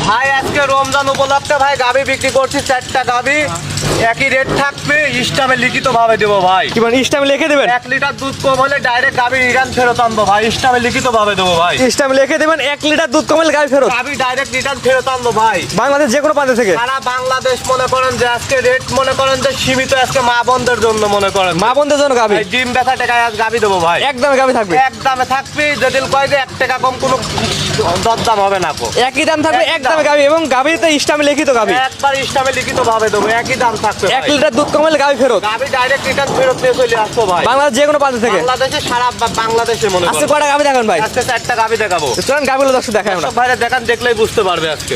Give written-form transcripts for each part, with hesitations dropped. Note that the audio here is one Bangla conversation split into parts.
ভাই আজকে রমজান উপলক্ষে ভাই গাভি বিক্রি করছি 4টা গাভি একই রেট থাকবে স্টামে লিখিত ভাবে দেবো ভাই। কি মানে স্ট্যাম্প লিখে দেবেন? 1 লিটার দুধ কম হলে ডাইরেক্ট গাভি রিটার্ন ফেরত আনবো ভাই, স্টামে লিখিত ভাবে দেবো ভাই। স্ট্যাম্প লিখে দেবেন 1 লিটার দুধ কমালে গাভি ফেরত, গাভি ডাইরেক্ট রিটার্ন ফেরত আনবো ভাই। বাংলাদেশ যে কোনো প্রান্ত থেকে। সারা বাংলাদেশ মনে করেন যে আজকে রেট মনে করেন যে সীমিত, আজকে মা বোনদের জন্য মনে করেন মা বোনদের জন্য গাভি ভাই, ডিম ব্যথা টাকায় আজ গাভি দেবো ভাই। একদম গাভি থাকবে, একদমে থাকবে, যদি কয় যে 1 টাকা কম কোনো দরদাম হবে না। একই দাম থাকবে, একদম। একদম গাভি এবং গাভিতে স্ট্যাম্প লিখিত গাভি। একবার স্টামে লিখিত ভাবে দেবো, একই দাম থাকবে 1 লিটার দুধ কমালে গাভি ফেরত, গাভি ডাইরেক্ট রিটার্ন ফেরত নিয়ে চলে আসবো ভাই। বাংলাদেশ যে কোনো প্রান্ত থেকে। বাংলাদেশে সারা বাংলাদেশে মনে আজকে করেন কয়টা গাভি দেখান ভাই? আজকে 4টা গাভি দেখাবো। চলেন গাভিগুলো দর্শক দেখাই আমরা। সব ভাইরা দেখান, দেখলেই বুঝতে পারবে আজকে।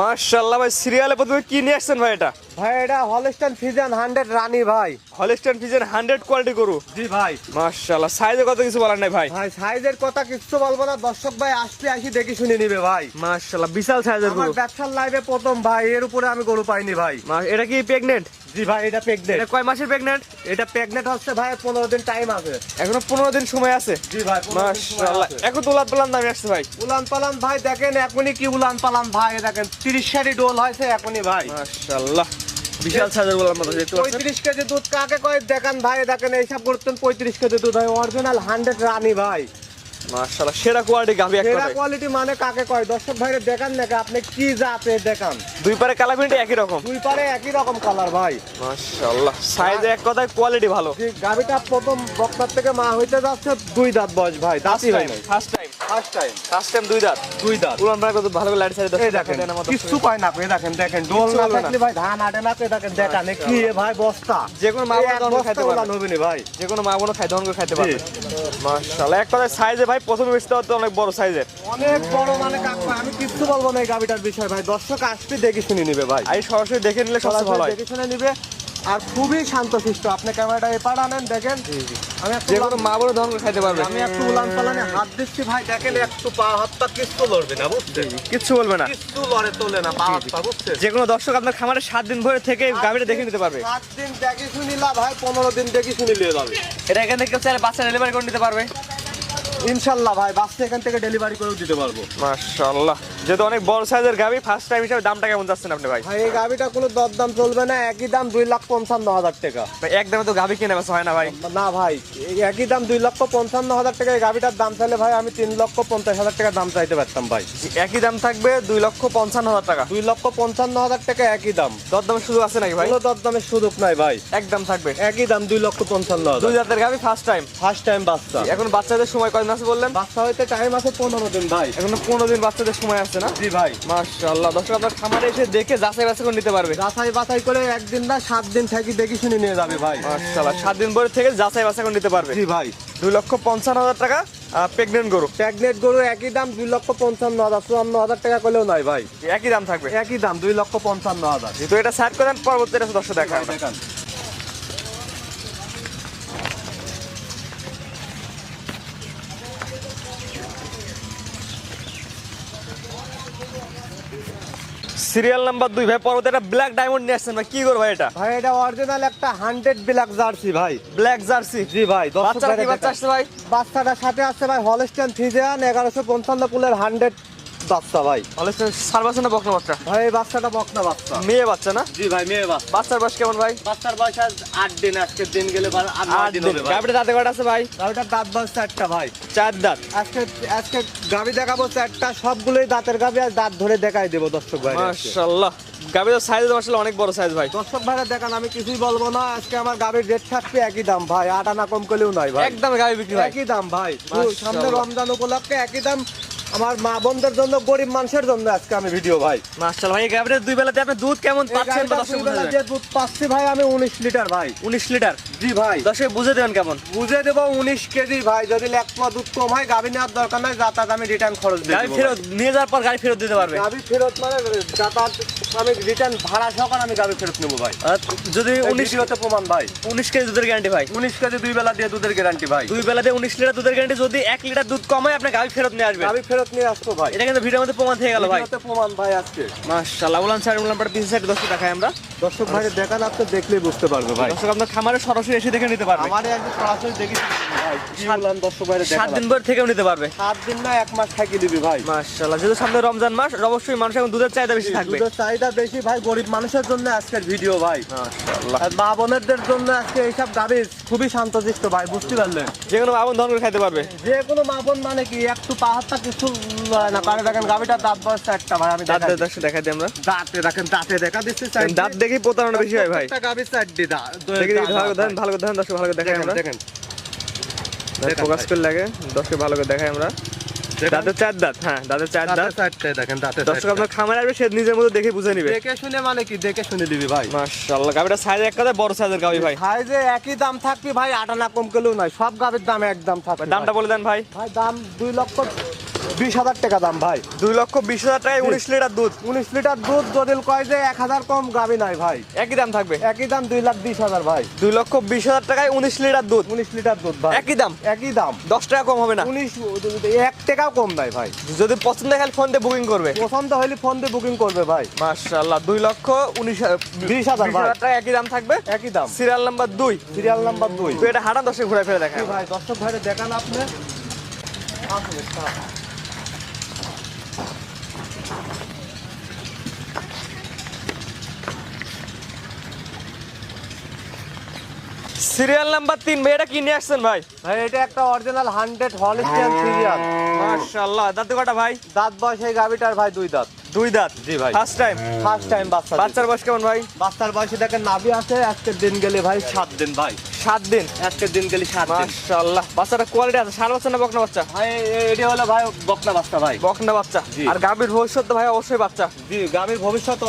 মাশাআল্লাহ ভাই, সিরিয়ালে প্রথমে কি নিয়ে আসছেন ভাই? এটা ভাই এটা হলস্টাইন ফ্রিজিয়ান 100 রানী ভাই। হলিস্টাইন ফ্রিজিয়ান 100 কোয়ালিটি গরু। জি ভাই। মাশাআল্লাহ, সাইজে কত কিছু বলার নাই ভাই। ভাই সাইজের কথা কিছু বলবো না, দর্শক ভাই আসি দেখি শুনে নিবে ভাই। মাশাআল্লাহ, বিশাল সাইজের আমার গরু। ব্যবসার লাইভে প্রথম ভাই, এর উপরে আমি গরু পাইনি ভাই। এটা কি প্রেগনেন্ট? জি ভাই, এটা প্রেগনেন্ট। এটা কয় মাসের প্রেগনেন্ট? এটা প্রেগনেন্ট হচ্ছে ভাই, 15 দিন টাইম আছে। এখনো 15 দিন সময় আছে। জি ভাই, 15 দিন সময় মাশাআল্লাহ, আছে। এখন তোলাত পালান দামে আসছে ভাই। উলান পালান ভাই দেখেন, এখনই কি উলান পালান ভাই, দেখেন 30 ডোল হয়েছে এখনই ভাই। মাশাআল্লাহ, বিশাল সাইজের বলার মতো দেখতে পাচ্ছেন। 35 কেজি দুধ কাকে কয় দেখান ভাই, দেখেন এইসব করতেন 35 কেজি দুধ হয়, অরিজিনাল 100 রানী ভাই। মাশাআল্লাহ, সেরা কোয়ালিটি গাভি একটা সেরা ভাই। কোয়ালিটি মানে কাকে কয়, দর্শক ভাইরে দেখান নাকি আপনি কি জাতের দেখান। দুই পারে কালার প্রিন্ট একই রকম। দুই পারে একই রকম কালার ভাই। মাশাআল্লাহ, সাইজে এক কথায় কোয়ালিটি ভালো। যে গাভিটা প্রথম বক্তার থেকে মা হইতে যাচ্ছে, 2 দাঁত বয়স ভাই, দাঁতই হয় নাই। ফার্স্ট টাইম ফার্স্ট টাইম 2 দাঁত। 2 দাঁত। পুরান ভাই কত ভালো লাইট সাইজ এই দেখেন কিছু পায় না, আপনি দেখেন ডোল কিচ্ছু না হবে না। থাকলে ভাই ধান আটে না, দেখেন দেখান এ কি এ ভাই বস্তা। যে কোনো মা এই বোন এক দহন বস্তা খাইতে উলান পারবে, হবে না ভাই। যে কোনো মা বোন দহন করে খাইতে পারবে। মাশাআল্লাহ, এক কথায় সাইজে ভাই প্রথমে বেচতে হতো অনেক বড় সাইজের। অনেক বড় মানে কাকু, আমি কিচ্ছু বলবো না এই গাভিটার বিষয় ভাই, দর্শক আসবে দেখে শুনে নিবে ভাই। আর সরাসরি দেখে নিলে সবচেয়ে ভালো হয়। দেখে শুনে নিবে আর খুবই শান্তশিষ্ট। আপনি ক্যামেরাটা এপার আনেন, দেখেন আমি একটু যে কোনো মা বোন দহন করে খাইতে পারবে। আমি একটু উলান পালানে হাত দিচ্ছি ভাই, দেখেন একটু পা হাত পা কিচ্ছু লড়বে না, বুঝছেন? কিচ্ছু বলবে না। কিচ্ছু লড়ে তোলে না পা হাত পা, বুঝছেন? যে কোনো দর্শক আপনার খামারে 7 দিন ভরে থেকে গাভিটা দেখে নিতে পারবে। 7 দিন দেখে শুনিলা ভাই, 15 দিন দেখে শুনি লিয়ে যাবে এটা এখান থেকে চাইলে বাচ্চা ডেলিভারি করে নিতে পারবে ইনশাল্লাহ ভাই। বাচ্চা এখান থেকে ডেলিভারি করেও দিতে পারবো। মাশাআল্লাহ, যেহেতু অনেক বড় সাইজের গাভি, ফার্স্ট টাইম হিসেবে দামটা কেমন যাচ্ছেন আপনি ভাই? ভাই এই গাভিটা কোনো দরদাম চলবে না, একই দাম 2,55,000 টাকা। ভাই একদমে তো গাভি কিনে বেচা হয় না ভাই। না ভাই, এই একই দাম 2,55,000 টাকা। এই গাভিটার দাম চাইলে ভাই আমি 3,50,000 টাকা দাম চাইতে পারতাম ভাই। একই দাম থাকবে 2,55,000 টাকা। 2,55,000 টাকা একই দাম। দরদামের সুযোগ আছে নাকি ভাই? কোনো দরদামের সুযোগ নাই ভাই, একদম থাকবে। একই দাম 2,55,000। 2 জাতের গাভি, ফার্স্ট টাইম। ফার্স্ট টাইম বাচ্চা। এখন বাচ্চাদের সময় কয়দিন আছে বললেন? বাচ্চা হইতে টাইম আছে 15 দিন ভাই। এখনো 15 দিন বাচ্চাদের সময় আছে না? জি ভাই। মাশাআল্লাহ, দর্শক আপনার খামারে এসে দেখে যাচাই বাছাই করে নিতে পারবে। যাচাই বাছাই করে একদিন না 7 দিন থাকি দেখি শুনে নিয়ে যাবে ভাই। মাশাআল্লাহ, 7 দিন পরে থেকে যাচাই বাছাই করে নিতে পারবে। জি ভাই। 2,55,000 টাকা প্রেগনেন্ট গরু। প্রেগনেন্ট গরু একই দাম 2,55,000, 54,000 টাকা করলেও নাই ভাই। একই দাম থাকবে। একই দাম 2,55,000। যেহেতু এটা সাইড করেন, পরবর্তী এটা দর্শক দেখা হবে। দেখান সিরিয়াল নাম্বার 2 ভাই, পরবর্তী একটা ব্ল্যাক ডায়মন্ড নিয়ে আসছেন ভাই, কি করবো এটা? ভাই এটা অরিজিনাল একটা 100 ব্ল্যাক জার্সি ভাই। Black jersey. জি ভাই। বাচ্চাটা কি বাচ্চা আসছে ভাই? বাচ্চাটার সাথে আছে ভাই হলস্টাইন ফ্রিজিয়ান 1155 কুলের 100 বাচ্চা ভাই। সার্ভাস না বকনা বাচ্চা? ভাই এই বাচ্চাটা বকনা বাচ্চা। মেয়ে বাচ্চা না? জি ভাই, মেয়ে বাচ্চা। বাচ্চার বয়স কেমন ভাই? বাচ্চার বয়স আজ 8 দিন, আজকের দিন গেলে 8 দিন হবে ভাই। গাভিটা দাঁতে কয়টা আছে ভাই? গাভিটার দাঁত বয়স 4টা ভাই। 4 দাঁত। আজকে গাভি দেখাবো 4টা, সবগুলোই দাঁতের গাভি, আর দাঁত ধরে দেখাই দেবো দর্শক ভাই। মাশাআল্লাহ, গাভিটার সাইজ আসলে অনেক বড় সাইজ ভাই। দর্শক ভাইরা দেখান, আমি কিছুই বলবো না। আজকে আমার গাভির রেট থাকবে একই দাম ভাই, 8 আনা কম করলেও নাই ভাই। একদম গাভি বিক্রি ভাই। একই দাম ভাই। মাশাআল্লাহ। সামনে রমজান উপলক্ষে একই দাম, আমার মা বোনদের জন্য, গরিব মানুষের জন্য আজকে আমি ভিডিও ভাই। মাশাআল্লাহ ভাই, এই গাভিটার 2 বেলাতে আপনি দুধ কেমন পাচ্ছেন বা দর্শক বুঝে যে দেবেন। দুধ পাচ্ছি ভাই আমি 19 লিটার ভাই। 19 লিটার। জি ভাই। দর্শক বুঝে দেবেন কেমন? বুঝে দেবো 19 কেজি ভাই। যদি 1 পোয়া দুধ কম হয় গাভি নেওয়ার দরকার নাই, যাতায়াত আমি রিটার্ন খরচ দেব। গাভি ফেরত নিয়ে যাওয়ার পর গাড়ি ফেরত দিতে পারবে। গাভি ফেরত মানে যাতায়াত আমি রিটার্ন ভাড়া সহকারে আমি গাভি ফেরত নেবো ভাই। আর যদি 19 হতে প্রমাণ ভাই। 19 কেজি দুধের গ্যারান্টি ভাই। 19 কেজি 2 বেলা দিয়ে দুধের গ্যারান্টি ভাই। 2 বেলাতে 19 লিটার দুধের গ্যারান্টি। যদি 1 লিটার দুধ কম হয় আপনি গাভি ফেরত নিয়ে আসবেন। গাভি ফেরত ফেরত নিয়ে আসবো ভাই। এটা কিন্তু ভিডিওর মধ্যে প্রমাণ থেকে গেল ভাই। ভিডিওতে প্রমাণ ভাই আজকে। মাশাআল্লাহ, উলান সাইড উলান পাটা পিছন সাইড দর্শক দেখাই আমরা। দর্শক ভাই দেখান, আপনি দেখলেই বুঝতে পারবে ভাই। দর্শক আপনার খামারে সরাসরি এসে দেখে নিতে পারবে। আমারে একদম সরাসরি দেখি ভাই, কি বলেন দর্শক ভাই 7 দিন পর থেকেও নিতে পারবে। 7 দিন না 1 মাস থাকি দিবি ভাই। মাশাআল্লাহ, যেহেতু সামনে রমজান মাস, অবশ্যই মানুষ এখন দুধের চাহিদা বেশি থাকবে। দুধের চাহিদা বেশি ভাই, গরিব মানুষের জন্য আজকের ভিডিও ভাই। মাশাআল্লাহ, আর মা বোনেরদের জন্য আজকে এইসব গাভী খুবই শান্তশিষ্ট ভাই, বুঝতে পারলেন? যে কোনো আগুন ধন করে খাইতে পারবে। যে কোনো মা বোন মানে কি একটু পাহাড়টা কিছু না পারে। দেখেন গাভীটার দাঁত বয়স একটা ভাই, আমি দাঁত দেখাই দর্শক দেখাই দিই আমরা। দাঁতে দেখেন, দাঁতে দেখা দিচ্ছি দাঁত দেখি প্রতারণা বেশি হয় ভাই। একটা গাভীর চারটি দাঁত দেখি ভালো করে দেখেন, ভালো করে দেখেন দর্শক, ভালো করে দেখাই আমরা। দেখেন ফোকাস করে লাগে দর্শক, ভালো করে দেখাই আমরা। দাঁতের 4 দাঁত, হ্যাঁ দাঁতের 4 দাঁত। চারটে দেখেন দাঁতে। দর্শক আপনার খামারে আসবে, সে নিজের মতো দেখে বুঝে নিবে। দেখে শুনে মানে কি, দেখে শুনে দিবি ভাই। মাশাআল্লাহ, গাবিটা সাইজ এক কথা বড় সাইজের গাবি ভাই। ভাই যে একই দাম থাকবি ভাই, আটা না কম কেলেও নাই, সব গাভীর দাম একদম থাকবে। দামটা বলে দেন ভাই। ভাই দাম 2,20,000 টাকা দাম ভাই। 2,20,000 টাকায় 19 লিটার দুধ। 19 লিটার দুধ যদি কয় যে 1,000 কম গাভী নাই ভাই, একই দাম থাকবে। একই দাম 2,20,000 ভাই। 2,20,000 টাকায় 19 লিটার দুধ। 19 লিটার দুধ ভাই, একই দাম, একই দাম। 10 টাকা কম হবে না। 1 টাকাও কম নাই ভাই। যদি পছন্দ হয় খালি ফোন দিয়ে বুকিং করবে। পছন্দ হলে ফোন দিয়ে বুকিং করবে ভাই। মাশাআল্লাহ, 2,20,000 ভাই। টাকা একই দাম থাকবে। একই দাম। Serial number 2। Serial number 2। তো এটা হাঁটা দর্শক ঘুরে ফেলে দেখায় ভাই দর্শক ভাইরে দেখান আপনি। সিরিয়াল নাম্বার 3 ভাই, এটা কি নিয়ে আসছেন ভাই? ভাই এটা একটা অরিজিনাল 100 হলিস্টিয়ান সিরিয়াল। মাশাআল্লাহ, দাঁতে কটা ভাই? দাঁত বয়স এই গাভীটার ভাই 2 দাঁত। 2 দাঁত। জি ভাই, ফার্স্ট টাইম। ফার্স্ট টাইম বাচ্চা। বাচ্চার বয়স কেমন ভাই? বাচ্চার বয়সে দেখেন নাভি আছে, আজকের দিন গেলে ভাই 7 দিন ভাই। 7 দিন। আজকের দিন গেলে 7 দিন। মাশাআল্লাহ, বাচ্চাটা কোয়ালিটি আছে। ষাঁড় বাচ্চা না বকনা বাচ্চা? ভাই এটা হলো ভাই বকনা বাচ্চা ভাই। বকনা বাচ্চা। জি। আর গাভীর ভবিষ্যৎ তো ভাই অবশ্যই বাচ্চা। জি, গাভীর ভবিষ্যৎ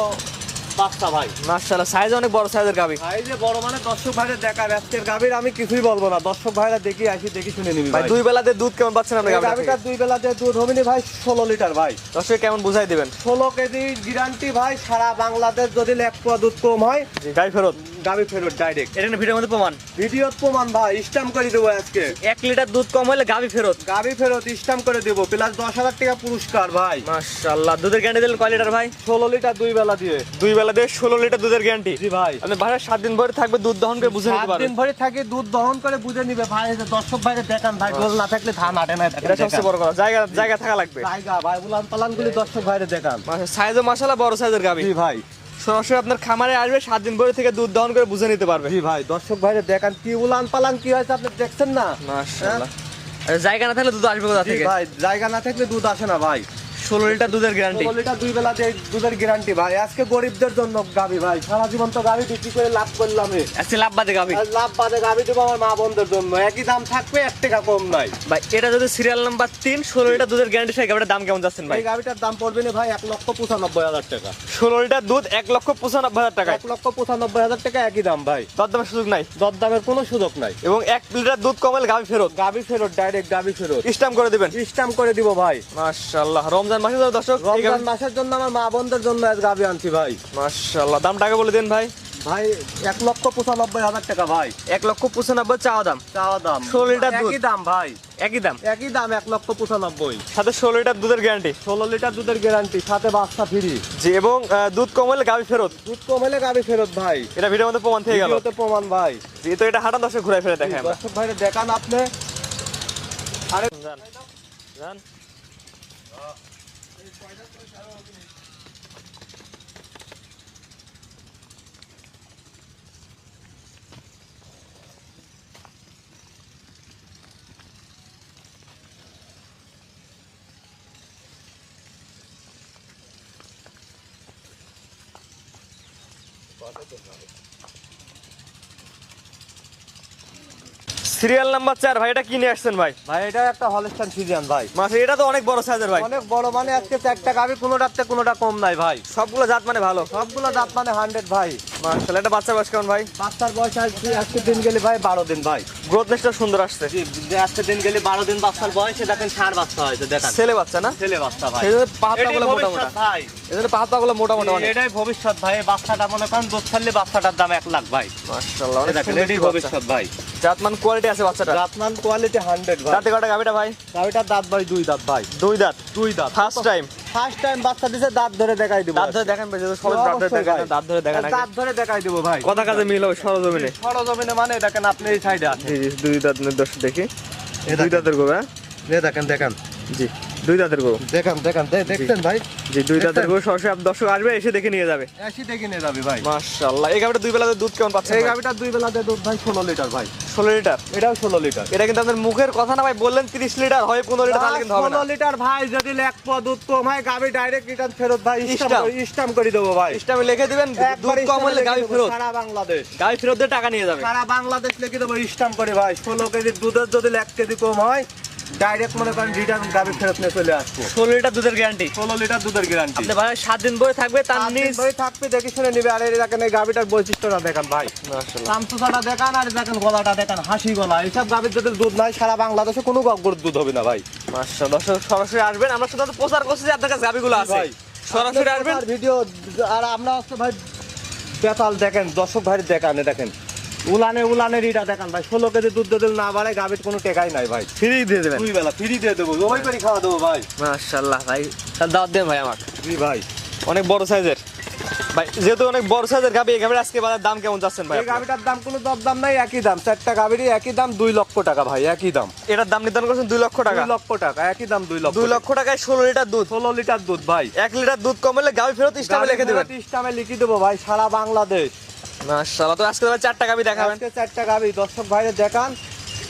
বাচ্চা ভাই। মাশাআল্লাহ, সাইজ অনেক বড় সাইজের গাভী। ভাই যে বড় মানে দর্শক ভাইরা দেখার, আজকের গাভীর আমি কিছুই বলবো না, দর্শক ভাইরা দেখি আসি, দেখি শুনে নিবি ভাই ভাই। 2 বেলাতে দুধ কেমন পাচ্ছেন আপনি গাভীর? গাভীটার 2 বেলাতে দুধ হবে না ভাই 16 লিটার ভাই। দর্শক কেমন বুঝাই দিবেন? 16 কেজি গ্যারান্টি ভাই। সারা বাংলাদেশ যদি 1 পোয়া দুধ কম হয়, গাই ফেরত। গাভী ফেরত ডাইরেক্ট। এটা কিন্তু ভিডিওর মধ্যে প্রমাণ। ভিডিওর প্রমাণ ভাই, স্ট্যাম্প করে দেবো আজকে। 1 লিটার দুধ কম হলে গাভী ফেরত। গাভী ফেরত স্ট্যাম্প করে দেবো, প্লাস 10,000 টাকা পুরস্কার ভাই। মাশাআল্লাহ, দুধের গ্যারান্টি দিলেন কয় লিটার ভাই? 16 লিটার 2 বেলা দিয়ে। 2 বেলাতে 16 লিটার দুধের গ্যারান্টি। জি ভাই, আপনি বাইরে 7 দিন ভরে থাকবে, দুধ দহন করে বুঝে নিতে 7 পারবেন। দিন ভরে থাকি দুধ দহন করে বুঝে নিবে ভাই। এই যে দর্শক ভাইরে দেখান ভাই, ঢোল না থাকলে ধান আটে না। এটা সবচেয়ে বড় কথা, জায়গা জায়গা থাকা লাগবে। জায়গা ভাই, উলান পালান গুলি দর্শক ভাইরে দেখান। সাইজও মাশাআল্লাহ বড় সাইজের গাভী। জি ভাই, সরাসরি আপনার খামারে আসবে, 7 দিন ভরে থেকে দুধ দহন করে বুঝে নিতে পারবে। জি ভাই, দর্শক ভাইরে দেখান কি উলান পালান কি হয়েছে আপনি দেখছেন না। মাশাআল্লাহ, আর জায়গা না থাকলে দুধ আসবে কোথা জি থেকে? ভাই, জায়গা না থাকলে দুধ আসে না ভাই। 16 লিটার দুধের গ্যারান্টি। 16 লিটার 2 বেলা দিয়ে দুধের গ্যারান্টি ভাই। আজকে গরিবদের জন্য গাভী ভাই, সারা জীবন তো গাভী বিক্রি করে লাভ করলাম। আজকে লাভ বাদে গাভী। আর লাভ বাদে গাভী দেবো আমার মা বোনদের জন্য, একই দাম থাকবে, 1 টাকা কম নাই ভাই এটা যদি সিরিয়াল নাম্বার 3 16 লিটার দুধের গ্যারান্টি সেই গাভীটার দাম কেমন যাচ্ছেন ভাই? এই গাভীটার দাম পড়বে না ভাই 1,95,000 টাকা। 16 লিটার দুধ 1,95,000 টাকায়। 1,95,000 টাকা একই দাম ভাই। দরদামের সুযোগ নাই। দরদামের কোনো সুযোগ নাই। এবং 1 লিটার দুধ কমালে গাভী ফেরত। গাভী ফেরত ডাইরেক্ট, গাভী ফেরত স্ট্যাম্প করে দিবেন। স্ট্যাম্প করে দিব ভাই। মাশাআল্লাহ, রমজান মাসে তো দর্শক রমজান মাসের জন্য আমার মা বোনদের জন্য আজ গাভী আনছি ভাই। মাশাআল্লাহ, দামটা আগে বলে দেন ভাই। ভাই 1,95,000 টাকা ভাই। 1,95,000 চাওয়া দাম। চাওয়া দাম 16 লিটার দুধ। একই দাম ভাই, একই দাম। একই দাম 1,95,000। সাথে 16 লিটার দুধের গ্যারান্টি। 16 লিটার দুধের গ্যারান্টি, সাথে বাচ্চা ফ্রি। জি, এবং দুধ কম হলে গাভী ফেরত। দুধ কম হলে গাভী ফেরত ভাই। এটা ভিডিওর মধ্যে প্রমাণ থেকে গেল। ভিডিওতে প্রমাণ ভাই। জি, তো এটা হাঁটা দর্শক ঘুরে ফিরে দেখেন আমরা। দর্শক ভাইরে দেখান আপনি। আরে যান যান। সিরিয়াল নাম্বার 4 ভাই, এটা কি নিয়ে আসছেন ভাই? ভাই এটা একটা হলস্টাইন ফ্রিজিয়ান ভাই। মাসে এটা তো অনেক বড় সাইজের ভাই। অনেক বড় মানে আজকে 4টা গাভী, কোনোটাতে কোনোটা কম নাই ভাই। সবগুলো জাত মানে ভালো। সবগুলো দাঁত মানে 100 ভাই। মাশাআল্লাহ, এটা বাচ্চা বয়স কেমন ভাই? বাচ্চার বয়স আজকে দিন গেলে ভাই 12 দিন ভাই। গ্রোথ নেসটা সুন্দর আসছে। জি, যে আজকে দিন গেলে 12 দিন বাচ্চার বয়সে দেখেন 4 বাচ্চা হয়েছে দেখান। ছেলে বাচ্চা না? ছেলে বাচ্চা ভাই। সেই জন্য পাহাড়টা এটাই গুলো মোটা মোটা ভবিষ্যৎ ভাই। এজন্য পাহাড়টা গুলো মোটা মোটা অনেক। এটাই ভবিষ্যৎ ভাই। এই বাচ্চাটা মনে করেন দুধ ছাড়লে বাচ্চাটার দাম 1 লাখ ভাই। মাশাআল্লাহ, অনেক দেখেন সুন্দর এটাই বাচ্চা। ভবিষ্যৎ ভাই। জাতমান কোয়ালিটি আছে বাচ্চাটা। জাতমান কোয়ালিটি 100 ভাই। দাঁতে কটা গাবিটা ভাই? গাবিটার দাঁত ভাই 2 দাঁত ভাই। 2 দাঁত। 2 দাঁত। ফার্স্ট টাইম বাচ্চা দিছে, দাঁত ধরে দেখাই দিব। দাঁত ধরে দেখেন ভাই, যদি সবাই দাঁত ধরে দেখেন, দাঁত ধরে দেখেন আগে। দাঁত ধরে দেখাই দিব ভাই। কথা কাজে মিল হবে সরজমিনে। সরজমিনে মানে দেখেন আপনি এই সাইডে আছে। জি 2 দাঁত দর্শক দেখি। 2 দাঁতের গরু। হ্যাঁ দেখেন জি 2 দাঁতের গরু। দেখছেন ভাই? জি 2 দাঁতের গরু। সরাসরি দর্শক আসবে, এসে দেখে নিয়ে যাবে। এসে দেখে নিয়ে যাবে ভাই। মাশাআল্লাহ। এই গাবিটা 2 বেলাতে দুধ কেমন পাচ্ছেন? এই গাবিটার 2 বেলাতে দুধ ভাই 16 লিটার ভাই। 16 লিটার। এটাও 16 লিটার। এটা কিন্তু আপনার মুখের কথা না ভাই, বললেন 30 লিটার হয় 15 লিটার, তাহলে কিন্তু হবে না। 16 লিটার ভাই, যদি এক পদ দুধ কম হয় গাবি ডাইরেক্ট রিটার্ন ফেরত ভাই। স্ট্যাম্প করে দেবো ভাই। স্ট্যাম্পে লিখে দিবেন দুধ কম হলে গাবি ফেরত। সারা বাংলাদেশ। গাবি ফেরত দিয়ে টাকা নিয়ে যাবে। সারা বাংলাদেশ লিখে দেবো স্ট্যাম্প করে ভাই। 16 কেজি দুধের যদি 1 কেজি কম হয় ডাইরেক্ট মনে করেন রিটার্ন গাবি ফেরত নিয়ে চলে আসবো। 16 লিটার দুধের গ্যারান্টি। 16 লিটার দুধের গ্যারান্টি। আপনি ভাই 7 দিন বই থাকবে, তার নিজ ভাই থাকবে, দেখে শুনে নিবে। আর এই দেখেন এই গাবিটার বৈশিষ্ট্যটা দেখেন ভাই। মাশাআল্লাহ। চামচুচাটা দেখান, আর দেখেন গলাটা দেখেন, হাসি গলা। এইসব গাবির যদি দুধ নাই সারা বাংলাদেশে কোনো গরুর দুধ হবে না ভাই। মাশাআল্লাহ। দর্শক সরাসরি আসবেন, আমরা শুধু প্রচার করছি যে আপনার কাছে গাবিগুলো আছে। ভাই সরাসরি আসবেন ভিডিও। আর আমরা হচ্ছে ভাই বেতাল দেখেন, দর্শক ভাই দেখেন উলানের ইটা দেখেন ভাই। 16 কেজি দুধ যদি না বাড়ায় গাবির কোনো টেকাই নাই ভাই। ফ্রি দিয়ে দেবেন। 2 বেলা ফ্রি দিয়ে দেবো, জবাই করে খাওয়া দেবো ভাই। মাশাআল্লাহ ভাই, তার দাওয়াত দেন ভাই আমার। জি ভাই। অনেক বড় সাইজের ভাই, যেহেতু অনেক বড় সাইজের গাবি, এই গাবির আজকে বাজার দাম কেমন যাচ্ছেন ভাই? এই গাবিটার দাম কোনো দাম নাই, একই দাম। 4টা গাবিরই একই দাম, 2 লক্ষ টাকা ভাই, একই দাম। এটার দাম নির্ধারণ করছেন 2 লক্ষ টাকা। 2 লক্ষ টাকা, একই দাম 2 লক্ষ। 2 লক্ষ টাকায় 16 লিটার দুধ। 16 লিটার দুধ ভাই। 1 লিটার দুধ কম হলে গাবি ফেরত স্ট্যাম্পে লিখে দিবেন। স্ট্যাম্পে লিখে দেবো ভাই, সারা বাংলাদেশ। মাশাআল্লাহ। তো আজকে ভাই 4টা গাবি দেখাবেন। আজকে 4টা গাবি দর্শক ভাইরে দেখান।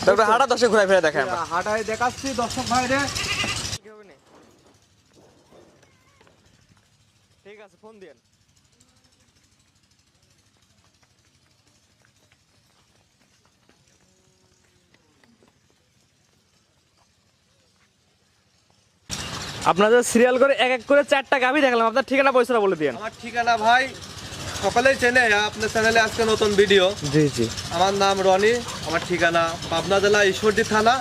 তারপর হাঁটা দশে ঘুরে ফিরে দেখাই আমরা। হাটায় দেখাচ্ছি দর্শক ভাইরে। ঠিক আছে, ফোন দিন। আপনাদের সিরিয়াল করে এক এক করে 4টা গাবি দেখলাম, আপনার ঠিকানা পয়সাটা বলে দিন। আমার ঠিকানা ভাই সকলেই চেনে, আপনার চ্যানেলে আজকে নতুন ভিডিও। জি। আমার নাম রনি, আমার ঠিকানা পাবনা জেলা ঈশ্বরদী থানা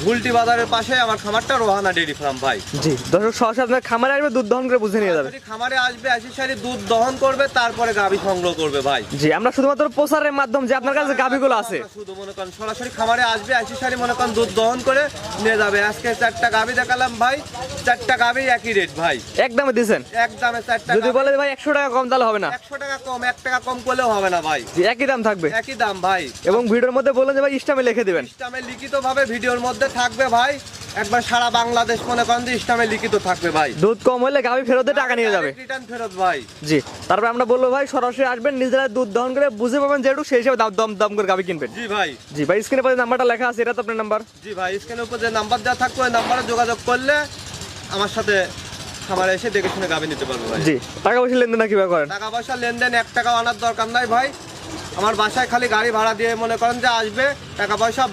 গুলটি বাজারের পাশে আমার খামারটা রোহানা ডেইরি ফার্ম ভাই। জি দর্শক, সরাসরি আপনার খামারে আসবে, দুধ দহন করে বুঝে নিয়ে যাবে। খামারে আসবে, সারি দুধ দহন করবে, তারপরে গাভী সংগ্রহ করবে ভাই। জি, আমরা শুধুমাত্র প্রচারের মাধ্যম যে আপনার কাছে গাভীগুলো আছে, শুধু মনে করেন সরাসরি খামারে আসবে, সারি মনে করেন দুধ দহন করে নিয়ে যাবে। আজকে 4টা গাভী দেখালাম ভাই, 4টা গাভী একই রেট ভাই। একদমে দিয়েছেন? একদমে 4টা। যদি বলে ভাই 100 টাকা কম তাহলে হবে না? 100 টাকা কম, 1 টাকা কম করলেও হবে না ভাই। জি, একই দাম থাকবে। একই দাম ভাই। এবং ভিডিওর মধ্যে বললেন যে ভাই স্ট্যাম্পে লিখে দিবেন। স্ট্যাম্পে লিখিত ভাবে ভিডিওর মধ্যে থাকবে ভাই। একবার সারা বাংলাদেশ মনে করেন যে স্ট্যাম্পে লিখিত থাকবে ভাই। দুধ কম হলে গাভী ফেরত দিয়ে টাকা নিয়ে যাবে। রিটার্ন ফেরত ভাই। জি, তারপর আমরা বলবো ভাই সরাসরি আসবেন, নিজেরা দুধ দহন করে বুঝে পাবেন যেটুকু, সেই হিসেবে দাম করে গাভী কিনবেন। জি ভাই। জি ভাই, স্ক্রিনে পরে নাম্বারটা লেখা আছে, এটা তো আপনার নাম্বার? জি ভাই, স্ক্রিনের উপর যে নাম্বার দেওয়া থাকবে ওই নাম্বারে যোগাযোগ করলে আমার সাথে খামারে এসে দেখে শুনে গাভী নিতে পারবে ভাই। জি, টাকা পয়সা লেনদেন কিভাবে করেন? টাকা পয়সা লেনদেন 1 টাকা আনার দরকার নাই ভাই। আমার বাসায় খালি গাড়ি ভাড়া দিয়ে মনে করেন যে আসবে, টাকা পয়সা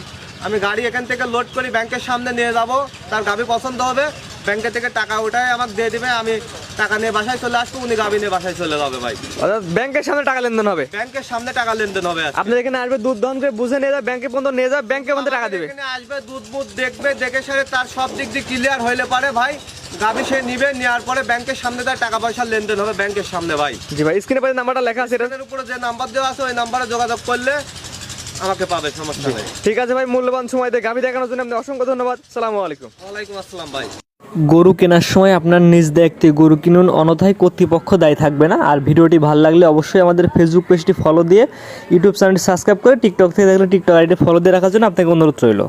আমি গাড়ি এখান থেকে লোড করি, ব্যাংকের সামনে নিয়ে যাব, তার গাভী পছন্দ হবে, ব্যাংকে থেকে টাকা ওঠায় আমাকে দিয়ে দিবে, আমি টাকা নিয়ে বাসায় চলে আসবো, উনি গাভী নিয়ে বাসায় চলে যাবে ভাই। অর্থাৎ ব্যাংকের সামনে টাকা লেনদেন হবে? ব্যাংকের সামনে টাকা লেনদেন হবে। আপনি এখানে আসবে, দুধ দহন করে বুঝে নিয়ে যাবে, ব্যাংকে পর্যন্ত নিয়ে যাবে, ব্যাংকের মধ্যে টাকা দিবে। এখানে আসবে, দুধ বুধ দেখবে, দেখে সেরে তার সব দিক দিয়ে ক্লিয়ার হইলে পারে ভাই গাভী সে নিবে, নেওয়ার পরে ব্যাংকের সামনে তার টাকা পয়সা লেনদেন হবে ব্যাংকের সামনে ভাই। জি ভাই, স্ক্রিনে পরে নাম্বারটা লেখা আছে, এর উপরে যে নাম্বার দেওয়া আছে ওই নাম্বারে যোগাযোগ করলে আমাকে পাবে, সমস্যা নেই। ঠিক আছে ভাই, মূল্যবান সময় দিয়ে গাভী দেখানোর জন্য আপনি অসংখ্য ধন্যবাদ। আসসালামু আলাইকুম। ওয়ালাইকুম আসসালাম ভাই। গরু কেনার সময় আপনার নিজ দায়িত্বে গরু কিনুন, অন্যথায় কর্তৃপক্ষ দায়ী থাকবে না। আর ভিডিওটি ভালো লাগলে অবশ্যই আমাদের ফেসবুক পেজটি ফলো দিয়ে, ইউটিউব চ্যানেলটি সাবস্ক্রাইব করে, টিকটক থেকে দেখলে টিকটক আইডি ফলো দিয়ে রাখার জন্য আপনাকে অনুরোধ রইল।